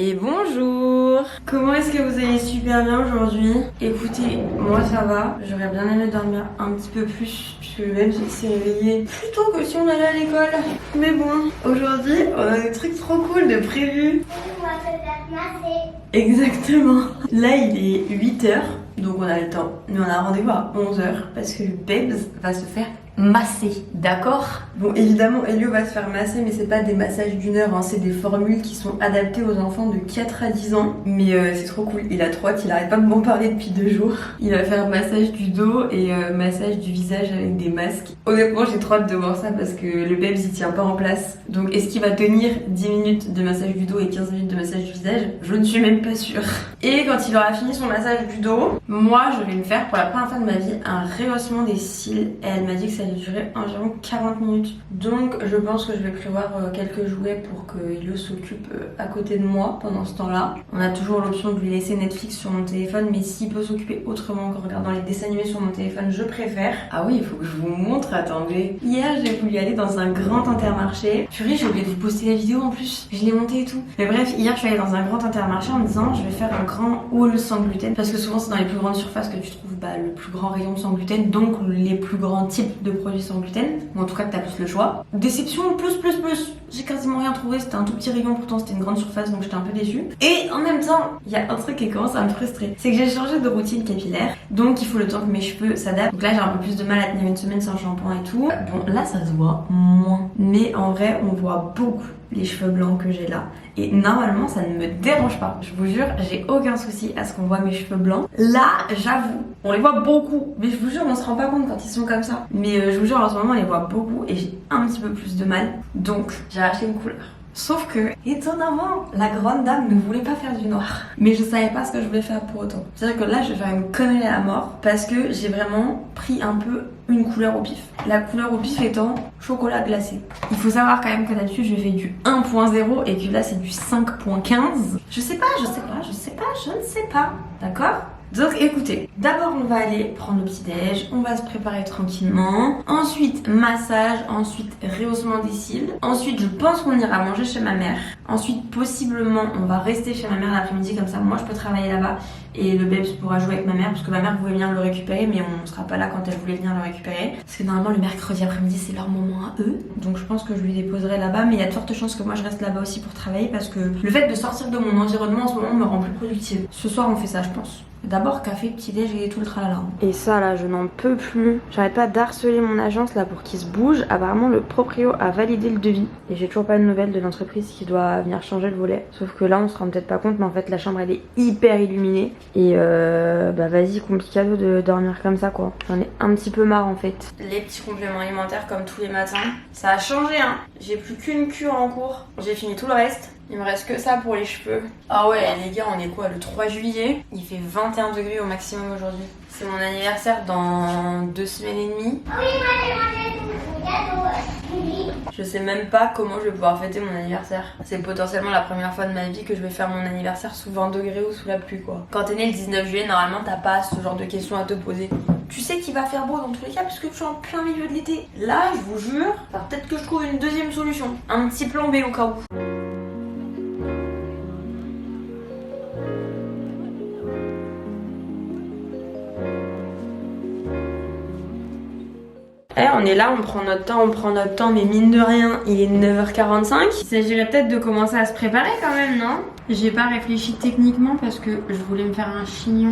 Et bonjour! Comment est-ce que vous allez super bien aujourd'hui? Écoutez, moi ça va, j'aurais bien aimé dormir un petit peu plus puisque même si s'est réveillé plus tôt que si on allait à l'école. Mais bon, aujourd'hui on a des trucs trop cool de prévus. Exactement. Là il est 8h, donc on a le temps. Nous on a rendez-vous à 11h parce que le Babs va se faire masser, d'accord? Bon, évidemment, Elio va se faire masser, mais c'est pas des massages d'une heure, hein, c'est des formules qui sont adaptées aux enfants de 4 à 10 ans. Mais c'est trop cool, il a trop hâte, il arrête pas de m'en parler depuis 2 jours. Il va faire massage du dos et massage du visage avec des masques. Honnêtement, j'ai trop hâte de voir ça parce que le Babs il tient pas en place. Donc, est-ce qu'il va tenir 10 minutes de massage du dos et 15 minutes de massage du visage? Je ne suis même pas sûre. Et quand il aura fini son massage du dos, moi je vais me faire pour la première fois de ma vie un rehaussement des cils. Et elle m'a dit que ça allait durer environ 40 minutes. Donc je pense que je vais prévoir quelques jouets pour que Elio s'occupe à côté de moi pendant ce temps-là. On a toujours l'option de lui laisser Netflix sur mon téléphone, mais s'il peut s'occuper autrement qu'en regardant les dessins animés sur mon téléphone, je préfère. Ah oui, il faut que je vous montre, attendez. Hier j'ai voulu aller dans un grand Intermarché. Purée, j'ai oublié de vous poster la vidéo en plus. Je l'ai montée et tout. Mais bref, hier je suis allée dans un grand Intermarché en me disant je vais faire un grand haul sans gluten. Parce que souvent c'est dans les plus grandes surfaces que tu trouves le plus grand rayon sans gluten, donc les plus grands types de produits sans gluten, ou en tout cas que t'as plus le choix. Déception plus, j'ai quasiment rien trouvé, c'était un tout petit rayon, pourtant c'était une grande surface, donc j'étais un peu déçue. Et en même temps, il y a un truc qui commence à me frustrer, c'est que j'ai changé de routine capillaire, donc il faut le temps que mes cheveux s'adaptent. Donc là j'ai un peu plus de mal à tenir une semaine sans shampoing et tout. Bon là ça se voit moins, mais en vrai on voit beaucoup les cheveux blancs que j'ai là. Et normalement ça ne me dérange pas. Je vous jure, j'ai aucun souci à ce qu'on voit mes cheveux blancs. Là, j'avoue, on les voit beaucoup. Mais je vous jure, on se rend pas compte quand ils sont comme ça. Mais je vous jure, en ce moment, on les voit beaucoup et j'ai un petit peu plus de mal. Donc, j'ai acheté une couleur. Sauf que, étonnamment, la grande dame ne voulait pas faire du noir. Mais je savais pas ce que je voulais faire pour autant. C'est-à-dire que là, je vais faire une connerie à la mort parce que j'ai vraiment pris un peu une couleur au pif. La couleur au pif étant chocolat glacé. Il faut savoir quand même que d'habitude, je fais du 1.0 et que là, c'est du 5.15. Je ne sais pas. D'accord ? Donc écoutez, d'abord on va aller prendre le petit déj, on va se préparer tranquillement, ensuite massage, ensuite rehaussement des cils, ensuite je pense qu'on ira manger chez ma mère, ensuite possiblement on va rester chez ma mère l'après-midi, comme ça moi je peux travailler là-bas et le Babs pourra jouer avec ma mère parce que ma mère voulait venir le récupérer mais on sera pas là quand elle voulait venir le récupérer parce que normalement le mercredi après-midi c'est leur moment à eux, donc je pense que je lui déposerai là-bas, mais il y a de fortes chances que moi je reste là-bas aussi pour travailler parce que le fait de sortir de mon environnement en ce moment me rend plus productive. Ce soir on fait ça je pense. D'abord café, petit déj et tout le tralala. Et ça là je n'en peux plus. J'arrête pas d'harceler mon agence là pour qu'il se bouge. Apparemment le proprio a validé le devis. Et j'ai toujours pas de nouvelles de l'entreprise qui doit venir changer le volet. Sauf que là on se rend peut-être pas compte mais en fait la chambre elle est hyper illuminée. Et bah vas-y, complicado de dormir comme ça quoi. J'en ai un petit peu marre en fait. Les petits compléments alimentaires comme tous les matins. Ça a changé hein. J'ai plus qu'une cure en cours. J'ai fini tout le reste. Il me reste que ça pour les cheveux. Ah ouais les gars, on est quoi, le 3 juillet? Il fait 21 degrés au maximum aujourd'hui. C'est mon anniversaire dans 2 semaines et demie. Je sais même pas comment je vais pouvoir fêter mon anniversaire. C'est potentiellement la première fois de ma vie que je vais faire mon anniversaire sous 20 degrés ou sous la pluie quoi. Quand t'es né le 19 juillet, normalement t'as pas ce genre de questions à te poser. Tu sais qu'il va faire beau dans tous les cas puisque tu es en plein milieu de l'été. Là, je vous jure, peut-être que je trouve une deuxième solution. Un petit plan B au cas où. On est là, on prend notre temps, mais mine de rien, il est 9h45. Il s'agirait peut-être de commencer à se préparer quand même, non? J'ai pas réfléchi techniquement parce que je voulais me faire un chignon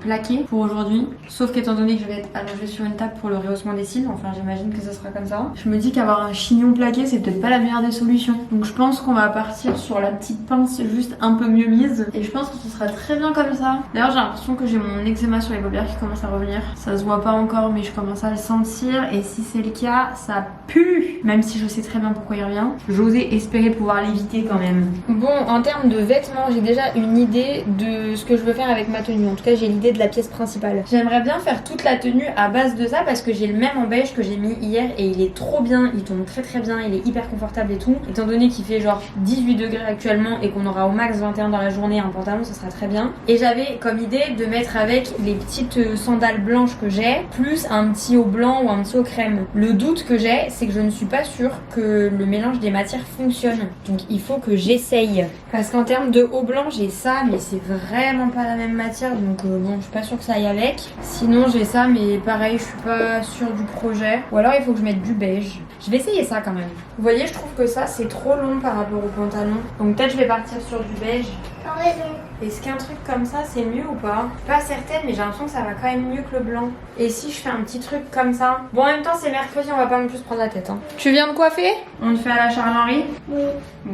plaqué pour aujourd'hui. Sauf qu'étant donné que je vais être allongée sur une table pour le rehaussement des cils, enfin j'imagine que ça sera comme ça. Je me dis qu'avoir un chignon plaqué, c'est peut-être pas la meilleure des solutions. Donc je pense qu'on va partir sur la petite pince juste un peu mieux mise. Et je pense que ce sera très bien comme ça. D'ailleurs j'ai l'impression que j'ai mon eczéma sur les paupières qui commence à revenir. Ça se voit pas encore mais je commence à le sentir. Et si c'est le cas, ça pue. Même si je sais très bien pourquoi il revient. J'osais espérer pouvoir l'éviter quand même. Bon, en termes de vêtements, j'ai déjà une idée de ce que je veux faire avec ma tenue. En tout cas, j'ai l'idée de la pièce principale. J'aimerais bien faire toute la tenue à base de ça parce que j'ai le même en beige que j'ai mis hier et il est trop bien. Il tombe très bien, il est hyper confortable et tout. Étant donné qu'il fait genre 18 degrés actuellement et qu'on aura au max 21 dans la journée, un pantalon, ça sera très bien. Et j'avais comme idée de mettre avec les petites sandales blanches que j'ai, plus un petit haut blanc ou un petit haut crème. Le doute que j'ai, c'est que je ne suis pas sûre que le mélange des matières fonctionne. Donc il faut que j'essaye. Parce qu'en termes termes de haut blanc, j'ai ça, mais c'est vraiment pas la même matière, donc bon, je suis pas sûre que ça aille avec. Sinon, j'ai ça, mais pareil, je suis pas sûre du projet. Ou alors, il faut que je mette du beige. Je vais essayer ça quand même. Vous voyez, je trouve que ça, c'est trop long par rapport au pantalon. Donc peut-être je vais partir sur du beige. T'as raison. Est-ce qu'un truc comme ça, c'est mieux ou pas? Pas certaine, mais j'ai l'impression que ça va quand même mieux que le blanc. Et si je fais un petit truc comme ça? Bon, en même temps, c'est mercredi, on va pas non plus se prendre la tête. Hein. Tu viens de coiffer? On te fait à la Charles-Henri? Oui.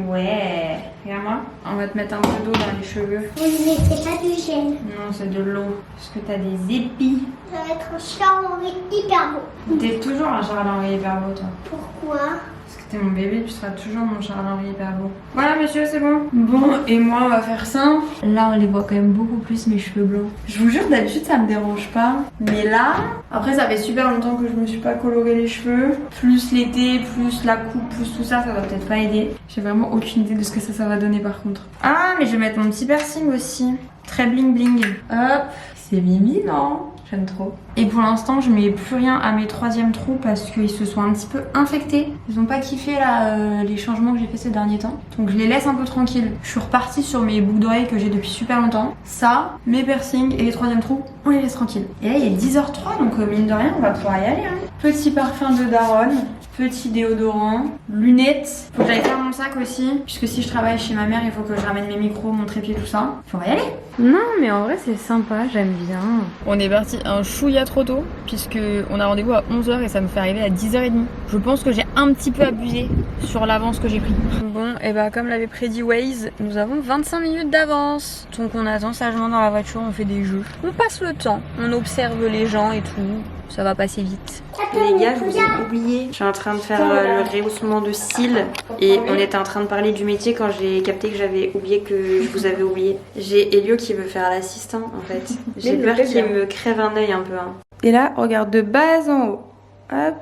Ouais. Regarde-moi. On va te mettre un peu d'eau dans les cheveux. Vous ne mettez pas du gel. Non, c'est de l'eau. Parce que t'as des épis. Ça va être un Charles-Henri hyper beau. T'es toujours un Charles-Henri hyper beau, toi. Pourquoi? Parce que t'es mon bébé, tu seras toujours mon Charles-Henri hyper beau. Voilà, monsieur, c'est bon. Bon, et moi, on va faire ça. Là, on les voit quand même beaucoup plus, mes cheveux blancs. Je vous jure, d'habitude, ça me dérange pas. Mais là, après, ça fait super longtemps que je me suis pas coloré les cheveux. Plus l'été, plus la coupe, plus tout ça, ça va peut-être pas aider. J'ai vraiment aucune idée de ce que ça va donner par contre. Ah, mais je vais mettre mon petit piercing aussi. Très bling bling. Hop, c'est Mimi, non? J'aime trop. Et pour l'instant, je mets plus rien à mes troisièmes trous parce qu'ils se sont un petit peu infectés. Ils ont pas kiffé là, les changements que j'ai fait ces derniers temps. Donc je les laisse un peu tranquilles. Je suis repartie sur mes boucles d'oreilles que j'ai depuis super longtemps. Ça, mes piercings et les troisièmes trous, on les laisse tranquilles. Et là, il est 10h03, donc mine de rien, on va pouvoir y aller. Hein. Petit parfum de daronne. Petit déodorant, lunettes. Faut que j'aille faire mon sac aussi, puisque si je travaille chez ma mère, il faut que je ramène mes micros, mon trépied, tout ça. Faut y aller. Non, mais en vrai, c'est sympa, j'aime bien. On est parti un chouïa trop tôt, puisque on a rendez-vous à 11h et ça me fait arriver à 10h30. Je pense que j'ai un petit peu abusé sur l'avance que j'ai pris. Bon, et bah comme l'avait prédit Waze, nous avons 25 minutes d'avance. Donc on attend sagement dans la voiture, on fait des jeux. On passe le temps, on observe les gens et tout. Ça va passer vite. Les gars, je vous ai oublié. Je suis en train de faire le rehaussement de cils et on était en train de parler du métier quand j'ai capté que j'avais oublié que je vous avais oublié. J'ai Elio qui veut faire l'assistant en fait. J'ai peur qu'il me crève un œil un peu. Hein. Et là, regarde de bas en haut. Hop,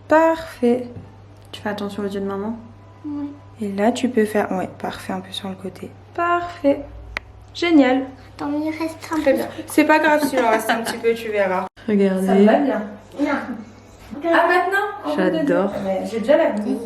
parfait. Tu fais attention aux yeux de maman? Oui. Et là, tu peux faire... Ouais, parfait, un peu sur le côté. Parfait. Génial. Attends, il reste un Très peu. bien. C'est pas grave s'il en reste un petit peu, tu verras. Regardez. Ça me va bien. Ah, maintenant? J'adore. J'ai déjà la blouse.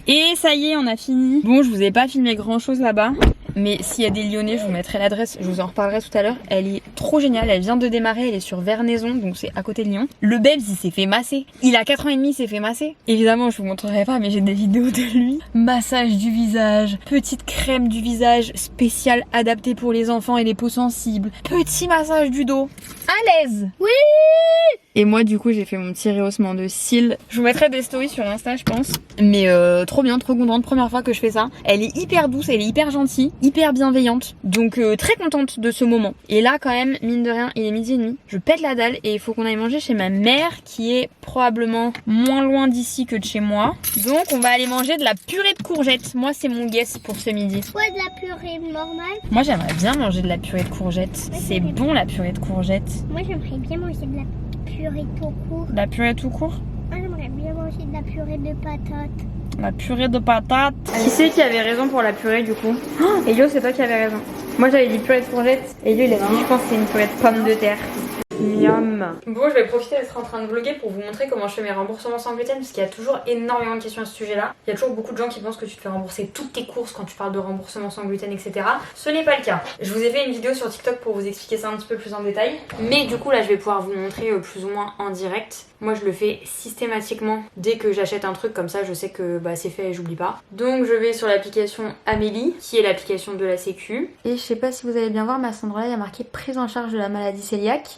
Et ça y est, on a fini. Bon, je vous ai pas filmé grand chose là-bas. Mais s'il y a des Lyonnais, je vous mettrai l'adresse, je vous en reparlerai tout à l'heure. Elle est trop géniale, elle vient de démarrer, elle est sur Vernaison, donc c'est à côté de Lyon. Le Bebs, il s'est fait masser. Il a 4 ans et demi, il s'est fait masser. Évidemment, je vous montrerai pas, mais j'ai des vidéos de lui. Massage du visage, petite crème du visage spéciale adaptée pour les enfants et les peaux sensibles. Petit massage du dos. À l'aise. Oui. Et moi, du coup, j'ai fait mon petit rehaussement de cils. Je vous mettrai des stories sur Insta, je pense. Mais trop bien, trop contente. Première fois que je fais ça. Elle est hyper douce, elle est hyper gentille, hyper bienveillante. Donc très contente de ce moment. Et là, quand même, mine de rien, il est 12h30. Je pète la dalle et il faut qu'on aille manger chez ma mère qui est probablement moins loin d'ici que de chez moi. Donc on va aller manger de la purée de courgettes. Moi, c'est mon guess pour ce midi. Ouais, de la purée normale. Moi, j'aimerais bien manger de la purée de courgettes. C'est bon la purée de courgettes. Moi, j'aimerais bien manger de la purée tout court. La purée tout court? Moi, j'aimerais bien manger de la purée de patates. La purée de patates. Qui c'est qui avait raison pour la purée du coup? Oh, Elio, c'est toi qui avais raison. Moi j'avais dit purée de courgettes. Elio il a dit je pense que c'est une purée de pommes de terre. Miam. Bon, je vais profiter d'être en train de vlogger pour vous montrer comment je fais mes remboursements sans gluten parce qu'il y a toujours énormément de questions à ce sujet-là. Il y a toujours beaucoup de gens qui pensent que tu te fais rembourser toutes tes courses quand tu parles de remboursement sans gluten, etc. Ce n'est pas le cas. Je vous ai fait une vidéo sur TikTok pour vous expliquer ça un petit peu plus en détail. Mais du coup, là, je vais pouvoir vous montrer plus ou moins en direct. Moi, je le fais systématiquement dès que j'achète un truc comme ça. Je sais que bah, c'est fait et j'oublie pas. Donc, je vais sur l'application Amélie, qui est l'application de la Sécu. Et je sais pas si vous allez bien voir, mais à cet endroit-là, il y a marqué prise en charge de la maladie cœliaque.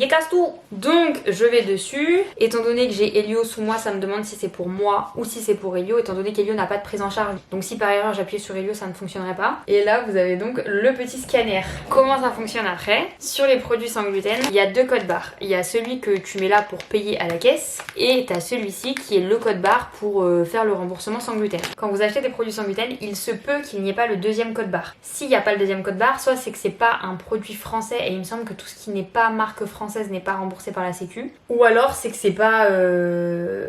Casse tout. Donc je vais dessus. Étant donné que j'ai Elio sous moi, ça me demande si c'est pour moi ou si c'est pour Elio, étant donné qu'Elio n'a pas de prise en charge. Donc si par erreur j'appuyais sur Elio, ça ne fonctionnerait pas. Et là vous avez donc le petit scanner. Comment ça fonctionne après? Sur les produits sans gluten, il y a deux codes barres. Il y a celui que tu mets là pour payer à la caisse et tu as celui-ci qui est le code barre pour faire le remboursement sans gluten. Quand vous achetez des produits sans gluten, il se peut qu'il n'y ait pas le deuxième code barre. S'il n'y a pas le deuxième code barre, soit c'est que c'est pas un produit français et il me semble que tout ce qui n'est pas marque française française n'est pas remboursée par la Sécu, ou alors c'est que c'est pas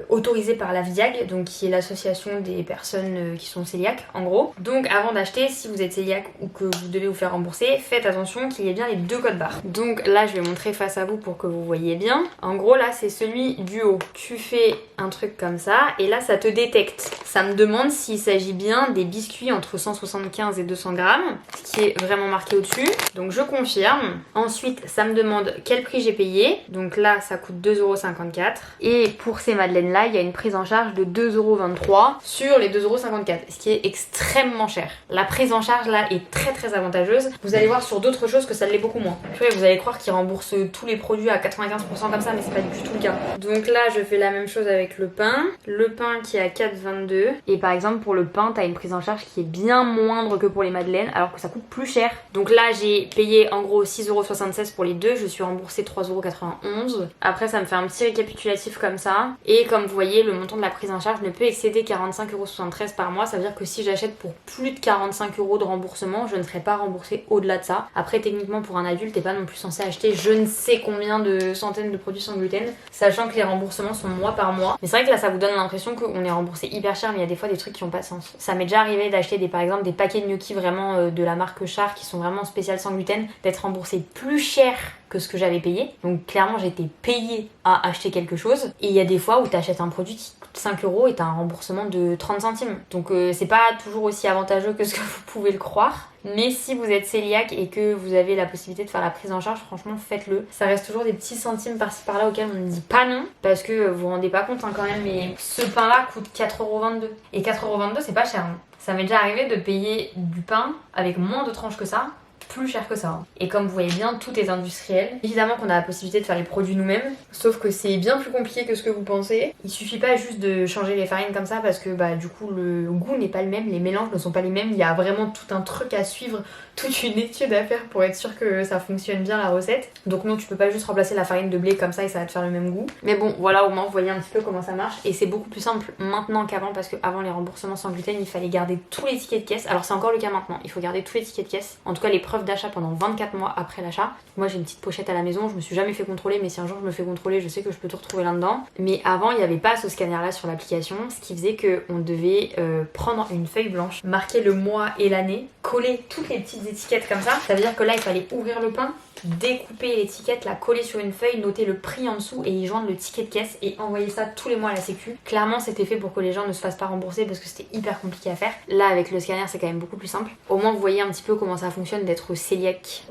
autorisé par la VIAG, donc qui est l'association des personnes qui sont cœliaques en gros. Donc avant d'acheter, si vous êtes cœliaque ou que vous devez vous faire rembourser, faites attention qu'il y ait bien les 2 codes barres. Donc là je vais montrer face à vous pour que vous voyez bien. En gros là c'est celui du haut. Tu fais un truc comme ça et là ça te détecte. Ça me demande s'il s'agit bien des biscuits entre 175 et 200 grammes, ce qui est vraiment marqué au-dessus. Donc je confirme. Ensuite ça me demande quel prix j'ai payé. Donc là ça coûte 2,54 €. Et pour ces madeleines là il y a une prise en charge de 2,23 € sur les 2,54 €, ce qui est extrêmement cher. La prise en charge là est très avantageuse. Vous allez voir sur d'autres choses que ça l'est beaucoup moins. Vous allez croire qu'ils remboursent tous les produits à 95% comme ça, mais c'est pas du tout le cas. Donc là je fais la même chose avec le pain. Le pain qui est à 4,22 €. Et par exemple pour le pain t'as une prise en charge qui est bien moindre que pour les madeleines alors que ça coûte plus cher. Donc là j'ai payé en gros 6,76 € pour les deux, je suis remboursée 3,91 €. Après ça me fait un petit récapitulatif comme ça. Et comme vous voyez le montant de la prise en charge ne peut excéder 45,73 € par mois. Ça veut dire que si j'achète pour plus de 45 € de remboursement, je ne serai pas remboursée au-delà de ça. Après techniquement pour un adulte t'es pas non plus censé acheter je ne sais combien de centaines de produits sans gluten, sachant que les remboursements sont mois par mois. Mais c'est vrai que là ça vous donne l'impression qu'on est remboursé hyper cher, mais il y a des fois des trucs qui ont pas de sens. Ça m'est déjà arrivé d'acheter par exemple des paquets de gnocchis vraiment de la marque Char qui sont vraiment spéciales sans gluten, d'être remboursé plus cher que ce que j'avais payé. Donc clairement j'ai été payée à acheter quelque chose. Et il y a des fois où t'achètes un produit qui coûte 5 € et t'as un remboursement de 30 centimes. Donc c'est pas toujours aussi avantageux que ce que vous pouvez le croire. Mais si vous êtes cœliaque et que vous avez la possibilité de faire la prise en charge, franchement faites-le. Ça reste toujours des petits centimes par-ci par-là auxquels on ne dit pas non, parce que vous vous rendez pas compte hein, quand même, mais ce pain-là coûte 4,22 €. Et 4,22 € c'est pas cher. Hein. Ça m'est déjà arrivé de payer du pain avec moins de tranches que ça, plus cher que ça. Hein. Et comme vous voyez bien, tout est industriel. Évidemment qu'on a la possibilité de faire les produits nous-mêmes, sauf que c'est bien plus compliqué que ce que vous pensez. Il suffit pas juste de changer les farines comme ça parce que bah du coup le goût n'est pas le même, les mélanges ne sont pas les mêmes, il y a vraiment tout un truc à suivre, toute une étude à faire pour être sûr que ça fonctionne bien la recette. Donc non, tu peux pas juste remplacer la farine de blé comme ça et ça va te faire le même goût. Mais bon, voilà, au moins vous voyez un petit peu comment ça marche. Et c'est beaucoup plus simple maintenant qu'avant parce qu'avant les remboursements sans gluten, il fallait garder tous les tickets de caisse. Alors c'est encore le cas maintenant, il faut garder tous les tickets de caisse. En tout cas les preuves d'achat pendant 24 mois après l'achat. Moi j'ai une petite pochette à la maison, je me suis jamais fait contrôler, mais si un jour je me fais contrôler, je sais que je peux tout retrouver là-dedans. Mais avant il n'y avait pas ce scanner là sur l'application, ce qui faisait qu'on devait prendre une feuille blanche, marquer le mois et l'année, coller toutes les petites étiquettes comme ça. Ça veut dire que là il fallait ouvrir le pain, découper l'étiquette, la coller sur une feuille, noter le prix en dessous et y joindre le ticket de caisse et envoyer ça tous les mois à la sécu. Clairement c'était fait pour que les gens ne se fassent pas rembourser parce que c'était hyper compliqué à faire. Là avec le scanner c'est quand même beaucoup plus simple. Au moins vous voyez un petit peu comment ça fonctionne d'être cœliaque.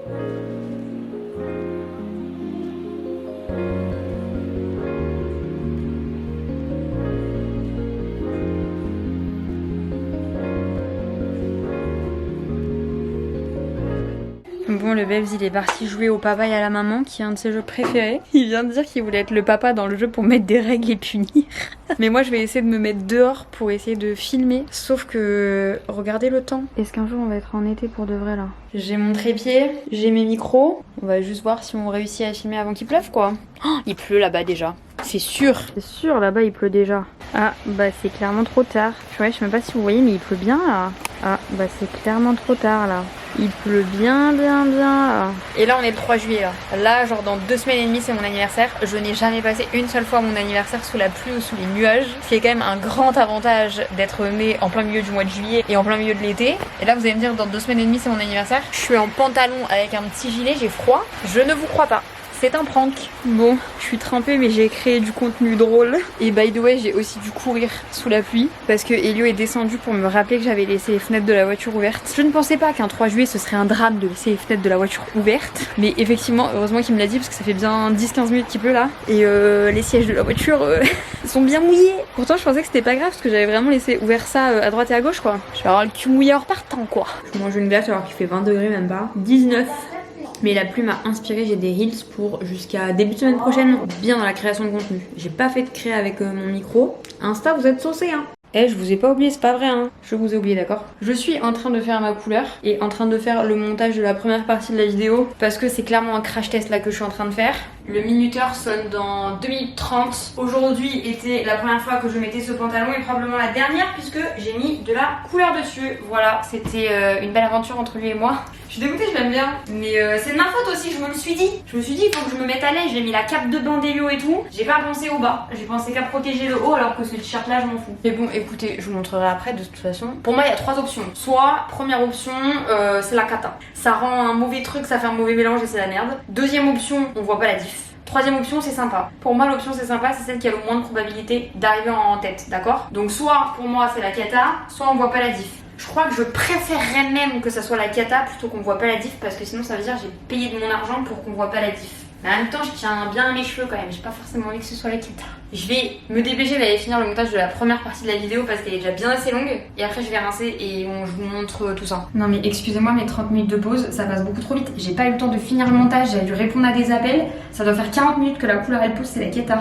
Bon, le Bebs il est parti jouer au papa et à la maman qui est un de ses jeux préférés. Il vient de dire qu'il voulait être le papa dans le jeu pour mettre des règles et punir. Mais moi je vais essayer de me mettre dehors pour essayer de filmer. Sauf que regardez le temps. Est-ce qu'un jour on va être en été pour de vrai là? J'ai mon trépied, j'ai mes micros. On va juste voir si on réussit à filmer avant qu'il pleuve quoi. Oh, il pleut là-bas déjà. C'est sûr. C'est sûr, là-bas il pleut déjà. Ah bah c'est clairement trop tard. Ouais, je sais même pas si vous voyez mais il pleut bien là. Ah bah c'est clairement trop tard là. Il pleut bien là. Et là on est le 3 juillet là. Là genre dans 2 semaines et demie c'est mon anniversaire. Je n'ai jamais passé une seule fois mon anniversaire sous la pluie ou sous les nuages. Ce qui est quand même un grand avantage d'être né en plein milieu du mois de juillet et en plein milieu de l'été. Et là vous allez me dire dans 2 semaines et demie c'est mon anniversaire. Je suis en pantalon avec un petit gilet, j'ai froid. Je ne vous crois pas. C'est un prank. Bon, je suis trempée mais j'ai créé du contenu drôle. Et by the way, j'ai aussi dû courir sous la pluie parce que Elio est descendu pour me rappeler que j'avais laissé les fenêtres de la voiture ouvertes. Je ne pensais pas qu'un 3 juillet ce serait un drame de laisser les fenêtres de la voiture ouvertes. Mais effectivement, heureusement qu'il me l'a dit parce que ça fait bien 10-15 minutes qu'il pleut là. Et les sièges de la voiture sont bien mouillés. Pourtant je pensais que c'était pas grave parce que j'avais vraiment laissé ouvert ça à droite et à gauche quoi. Je vais avoir le cul mouillé en repartant quoi. Je mange une glace alors qu'il fait 20 degrés même pas. 19. Mais la pluie m'a inspiré, j'ai des reels pour jusqu'à début de semaine prochaine, bien dans la création de contenu. J'ai pas fait de créa avec mon micro. Insta, vous êtes saucés hein. Eh, je vous ai pas oublié, c'est pas vrai hein. Je vous ai oublié, d'accord. Je suis en train de faire ma couleur et en train de faire le montage de la première partie de la vidéo parce que c'est clairement un crash test là que je suis en train de faire. Le minuteur sonne dans 2 minutes 30. Aujourd'hui était la première fois que je mettais ce pantalon et probablement la dernière puisque j'ai mis de la couleur dessus. Voilà, c'était une belle aventure entre lui et moi. Je suis dégoûtée, je l'aime bien. Mais c'est de ma faute aussi, je me le suis dit. Je me suis dit, il faut que je me mette à l'aise. J'ai mis la cape de bain d'Elio et tout. J'ai pas pensé au bas. J'ai pensé qu'à protéger le haut alors que ce t-shirt là, je m'en fous. Mais bon, écoutez, je vous montrerai après de toute façon. Pour moi, il y a 3 options. Soit, première option, c'est la cata. Ça rend un mauvais truc, ça fait un mauvais mélange et c'est la merde. Deuxième option, on voit pas la diff. Troisième option, c'est sympa. Pour moi, l'option c'est sympa, c'est celle qui a le moins de probabilité d'arriver en tête, d'accord? Donc soit pour moi c'est la cata, soit on voit pas la diff. Je crois que je préférerais même que ça soit la cata plutôt qu'on voit pas la diff parce que sinon ça veut dire que j'ai payé de mon argent pour qu'on voit pas la diff. Mais en même temps, je tiens bien à mes cheveux quand même, j'ai pas forcément envie que ce soit la cata. Je vais me dépêcher d'aller finir le montage de la première partie de la vidéo parce qu'elle est déjà bien assez longue. Et après je vais rincer et bon, je vous montre tout ça. Non mais excusez-moi, mes 30 minutes de pause, ça passe beaucoup trop vite. J'ai pas eu le temps de finir le montage, j'ai dû répondre à des appels. Ça doit faire 40 minutes que la couleur elle pousse, c'est la cata.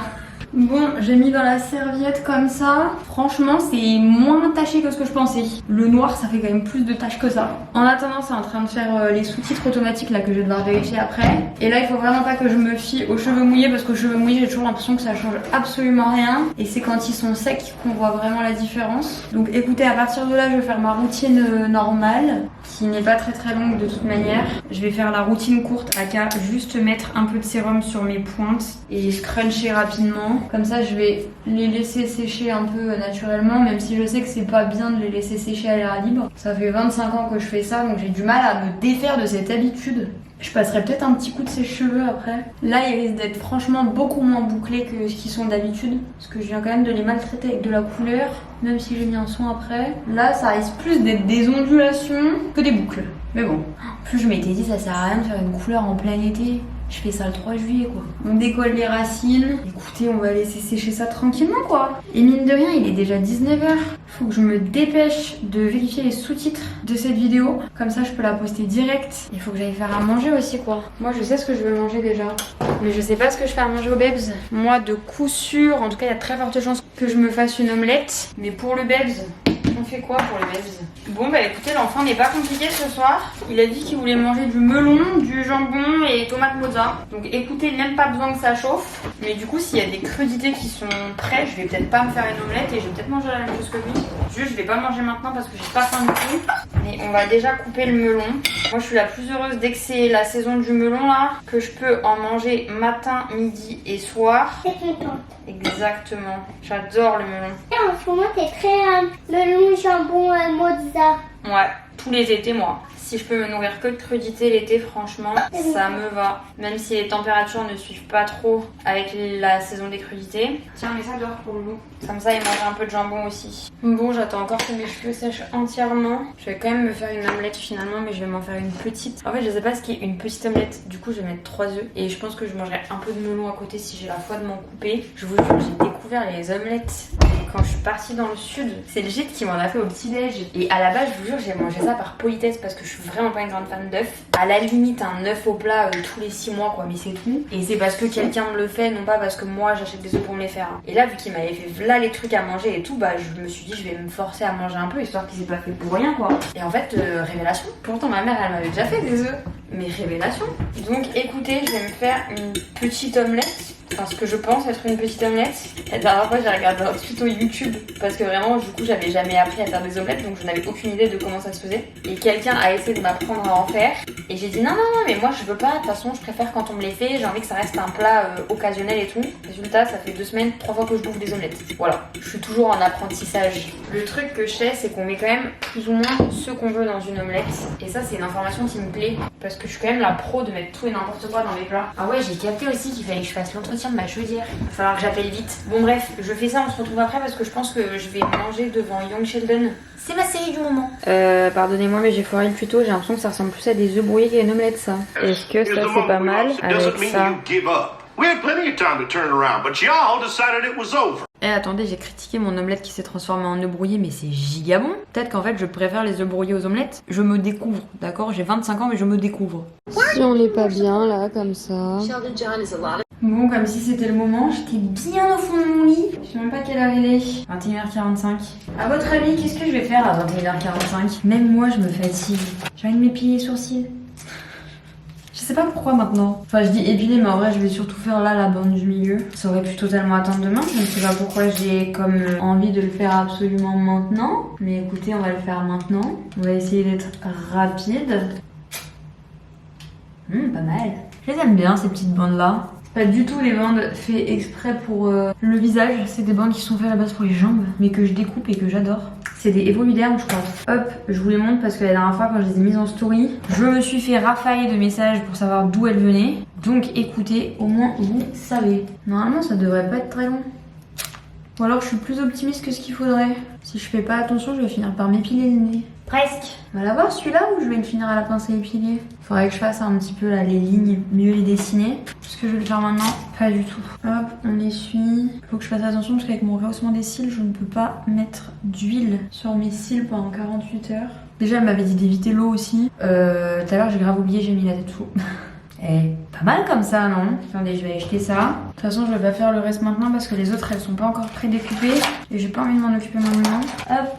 Bon, j'ai mis dans la serviette comme ça. Franchement, c'est moins taché que ce que je pensais. Le noir, ça fait quand même plus de taches que ça. En attendant, c'est en train de faire les sous-titres automatiques là que je vais devoir vérifier après. Et là, il faut vraiment pas que je me fie aux cheveux mouillés parce qu'aux cheveux mouillés, j'ai toujours l'impression que ça change absolument rien. Et c'est quand ils sont secs qu'on voit vraiment la différence. Donc écoutez, à partir de là, je vais faire ma routine normale qui n'est pas très longue de toute manière. Je vais faire la routine courte à cas juste mettre un peu de sérum sur mes pointes et scruncher rapidement. Comme ça, je vais les laisser sécher un peu naturellement, même si je sais que c'est pas bien de les laisser sécher à l'air libre. Ça fait 25 ans que je fais ça, donc j'ai du mal à me défaire de cette habitude. Je passerai peut-être un petit coup de sèche-cheveux après. Là, ils risquent d'être franchement beaucoup moins bouclés que ce qu'ils sont d'habitude. Parce que je viens quand même de les maltraiter avec de la couleur, même si j'ai mis un soin après. Là, ça risque plus d'être des ondulations que des boucles. Mais bon, en plus je m'étais dit ça sert à rien de faire une couleur en plein été. Je fais ça le 3 juillet quoi. On décolle les racines. Écoutez, on va laisser sécher ça tranquillement quoi. Et mine de rien, il est déjà 19h. Faut que je me dépêche de vérifier les sous-titres de cette vidéo. Comme ça, je peux la poster direct. Il faut que j'aille faire à manger aussi quoi. Moi, je sais ce que je veux manger déjà. Mais je sais pas ce que je fais à manger aux Babes. Moi, de coup sûr, en tout cas, il y a très forte chance que je me fasse une omelette. Mais pour le Babes, on fait quoi pour les Babes? Bon bah écoutez, l'enfant n'est pas compliqué ce soir. Il a dit qu'il voulait manger du melon, du jambon et tomate mozza. Donc écoutez, même pas besoin que ça chauffe. Mais du coup, s'il y a des crudités qui sont prêts, je vais peut-être pas me faire une omelette et je vais peut-être manger la même chose que lui. Juste, je vais pas manger maintenant parce que j'ai pas faim du tout. Mais on va déjà couper le melon. Moi, je suis la plus heureuse dès que c'est la saison du melon là, que je peux en manger matin, midi et soir. C'est contente. Exactement. J'adore le melon. Et en ce moment, t'es très melon, jambon, mozza. Ouais, tous les étés, moi. Si je peux me nourrir que de crudités l'été, franchement, ça me va. Même si les températures ne suivent pas trop avec la saison des crudités. Tiens, mais ça dehors pour le loup. Comme ça, il mange un peu de jambon aussi. Bon, j'attends encore que mes cheveux sèchent entièrement. Je vais quand même me faire une omelette finalement, mais je vais m'en faire une petite. En fait, je sais pas ce qu'est une petite omelette. Du coup, je vais mettre 3 œufs. Et je pense que je mangerai un peu de melon à côté si j'ai la foi de m'en couper. Je vous jure, j'ai découvert les omelettes quand je suis partie dans le sud. C'est le gîte qui m'en a fait au petit-déj. Et à la base, je vous jure, j'ai mangé ça par politesse parce que je suis vraiment pas une grande fan d'œufs. À la limite, un œuf au plat tous les 6 mois, quoi, mais c'est tout. Et c'est parce que quelqu'un me le fait, non pas parce que moi j'achète des œufs pour me les faire. Et là, vu qu'il m'avait fait là les trucs à manger et tout, bah je me suis dit, je vais me forcer à manger un peu histoire qu'il s'est pas fait pour rien, quoi. Et en fait, révélation. Pourtant, ma mère, elle m'avait déjà fait des œufs. Mais révélation. Donc écoutez, je vais me faire une petite omelette. Enfin, ce que je pense être une petite omelette. La dernière fois, j'ai regardé un tuto YouTube parce que vraiment, du coup, j'avais jamais appris à faire des omelettes, donc je n'avais aucune idée de comment ça se faisait. Et quelqu'un a essayé de m'apprendre à en faire. Et j'ai dit non, mais moi je veux pas. De toute façon, je préfère quand on me les fait. J'ai envie que ça reste un plat occasionnel et tout. Résultat, ça fait 2 semaines, 3 fois que je bouffe des omelettes. Voilà, je suis toujours en apprentissage. Le truc que je sais, c'est qu'on met quand même plus ou moins ce qu'on veut dans une omelette. Et ça, c'est une information qui me plaît parce que je suis quand même la pro de mettre tout et n'importe quoi dans mes plats. Ah ouais, j'ai capté aussi qu'il fallait que je fasse l'entretien de ma chaudière. Il va falloir que j'appelle vite. Bon bref, je fais ça, on se retrouve après parce que je pense que je vais manger devant Young Sheldon. C'est ma série du moment. Pardonnez-moi mais j'ai foiré le tuto, j'ai l'impression que ça ressemble plus à des œufs brouillés qu'à une omelette ça. Est-ce que ça c'est pas mal avec ça? We had plenty of time to turn around, but y'all decided it was over. Eh attendez, j'ai critiqué mon omelette qui s'est transformée en œuf brouillé, mais c'est giga bon. Peut-être qu'en fait je préfère les œufs brouillés aux omelettes. Je me découvre, d'accord? J'ai 25 ans mais je me découvre. Si on n'est pas bien là, comme ça. Bon, comme si c'était le moment, j'étais bien au fond de mon lit. Je sais même pas quelle heure il est. 21h45. À votre avis, qu'est-ce que je vais faire à 21h45? Même moi je me fatigue. J'ai envie de m'épiler les sourcils. Je Je sais pas pourquoi maintenant. Enfin, je dis épiler, mais en vrai, je vais surtout faire là la bande du milieu. Ça aurait pu totalement attendre demain. Je ne sais pas pourquoi j'ai comme envie de le faire absolument maintenant. Mais écoutez, on va le faire maintenant. On va essayer d'être rapide. Pas mal. Je les aime bien, ces petites bandes-là. Pas du tout des bandes faites exprès pour le visage, c'est des bandes qui sont faites à la base pour les jambes, mais que je découpe et que j'adore. C'est des Evoluderm, je crois. Hop, je vous les montre parce que la dernière fois quand je les ai mises en story, je me suis fait rafailler de messages pour savoir d'où elles venaient. Donc écoutez, au moins vous savez. Normalement ça devrait pas être très long. Ou alors je suis plus optimiste que ce qu'il faudrait. Si je fais pas attention, je vais finir par m'épiler le nez. Presque. On va l'avoir celui-là ou je vais le finir à la pince à épiler? Faudrait que je fasse un petit peu là les lignes, mieux les dessiner. Est-ce que je vais le faire maintenant? Pas du tout. Hop, on essuie. Faut que je fasse attention parce qu'avec mon rehaussement des cils, je ne peux pas mettre d'huile sur mes cils pendant 48 heures. Déjà, elle m'avait dit d'éviter l'eau aussi. Tout à l'heure, j'ai grave oublié, j'ai mis la tête sous. Eh, pas mal comme ça, non? Attendez, je vais acheter ça. De toute façon, je vais pas faire le reste maintenant parce que les autres, elles sont pas encore prédécoupées. Et j'ai pas envie de m'en occuper maintenant. Hop.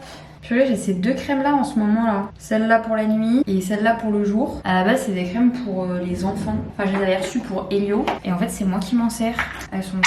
Purée, j'ai ces deux crèmes là en ce moment là. Celle-là pour la nuit et celle-là pour le jour. À la base, c'est des crèmes pour les enfants. Enfin, je les avais reçues pour Elio. Et en fait, c'est moi qui m'en sers. Elles sont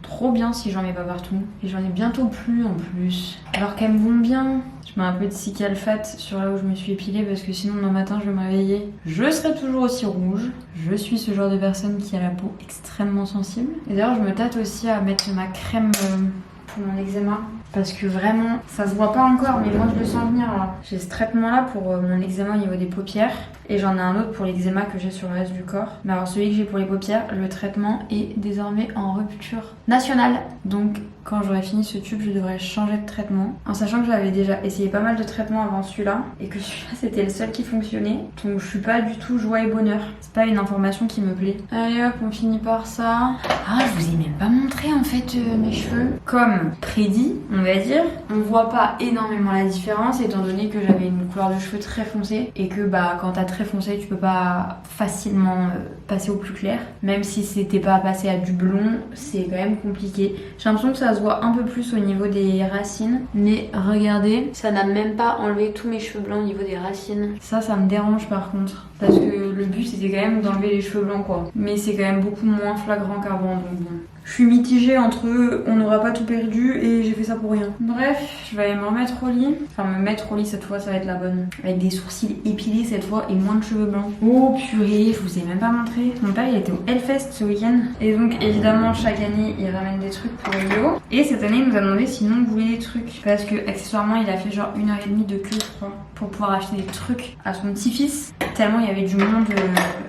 trop bien si j'en mets pas partout. Et j'en ai bientôt plus en plus. Alors qu'elles me vont bien. Je mets un peu de Cicalfate sur là où je me suis épilée parce que sinon demain matin je vais me réveiller. Je serai toujours aussi rouge. Je suis ce genre de personne qui a la peau extrêmement sensible. Et d'ailleurs, je me tâte aussi à mettre ma crème pour mon eczéma. Parce que vraiment, ça se voit pas encore, mais moi je le sens venir là. J'ai ce traitement là pour mon eczéma au niveau des paupières. Et j'en ai un autre pour l'eczéma que j'ai sur le reste du corps. Mais alors celui que j'ai pour les paupières, le traitement est désormais en rupture nationale. Donc quand j'aurai fini ce tube, je devrais changer de traitement. En sachant que j'avais déjà essayé pas mal de traitements avant celui-là. Et que celui-là c'était le seul qui fonctionnait. Donc je suis pas du tout joie et bonheur. C'est pas une information qui me plaît. Allez hop, on finit par ça. Ah, je vous ai même pas montré en fait mes cheveux. Comme prédit, on va dire, on voit pas énormément la différence étant donné que j'avais une couleur de cheveux très foncée et que bah quand t'as très foncé tu peux pas facilement passer au plus clair. Même si c'était pas passé à du blond, c'est quand même compliqué. J'ai l'impression que ça se voit un peu plus au niveau des racines, mais regardez, ça n'a même pas enlevé tous mes cheveux blancs au niveau des racines. Ça me dérange par contre. Parce que le but c'était quand même d'enlever les cheveux blancs quoi. Mais c'est quand même beaucoup moins flagrant qu'avant donc bon. Je suis mitigée entre on n'aura pas tout perdu et j'ai fait ça pour rien. Bref, je vais aller me remettre au lit. Enfin me mettre au lit cette fois, ça va être la bonne. Avec des sourcils épilés cette fois et moins de cheveux blancs. Oh purée, je vous ai même pas montré. Mon père il était au Hellfest ce week-end. Et donc évidemment chaque année il ramène des trucs pour Elio. Et cette année il nous a demandé sinon on voulait des trucs. Parce que accessoirement il a fait genre 1h30 de queue je crois. Pour pouvoir acheter des trucs à son petit-fils. Tellement il y avait du monde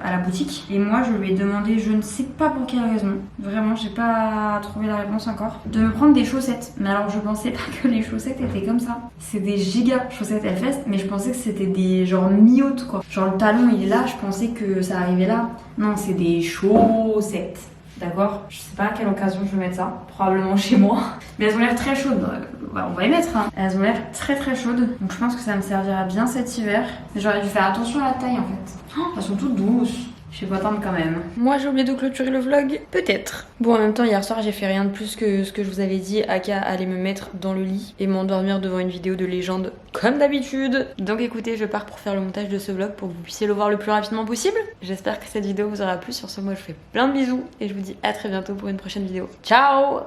à la boutique. Et moi je lui ai demandé, je ne sais pas pour quelle raison. Vraiment j'ai pas trouvé la réponse encore. De me prendre des chaussettes. Mais alors je pensais pas que les chaussettes étaient comme ça. C'est des giga chaussettes Hellfest. Mais je pensais que c'était des genre mi-hautes quoi. Genre le talon il est là, je pensais que ça arrivait là. Non c'est des chaussettes. D'accord? Je sais pas à quelle occasion je vais mettre ça. Probablement chez moi. Mais elles ont l'air très chaudes. On va les mettre. Hein. Elles ont l'air très très chaudes. Donc je pense que ça me servira bien cet hiver. J'aurais dû faire attention à la taille en fait. Oh, elles sont toutes douces. Je vais pas attendre quand même. Moi j'ai oublié de clôturer le vlog. Peut-être. Bon en même temps hier soir j'ai fait rien de plus que ce que je vous avais dit. Aka allait me mettre dans le lit et m'endormir devant une vidéo de légende comme d'habitude. Donc écoutez je pars pour faire le montage de ce vlog pour que vous puissiez le voir le plus rapidement possible. J'espère que cette vidéo vous aura plu. Sur ce moi je vous fais plein de bisous et je vous dis à très bientôt pour une prochaine vidéo. Ciao.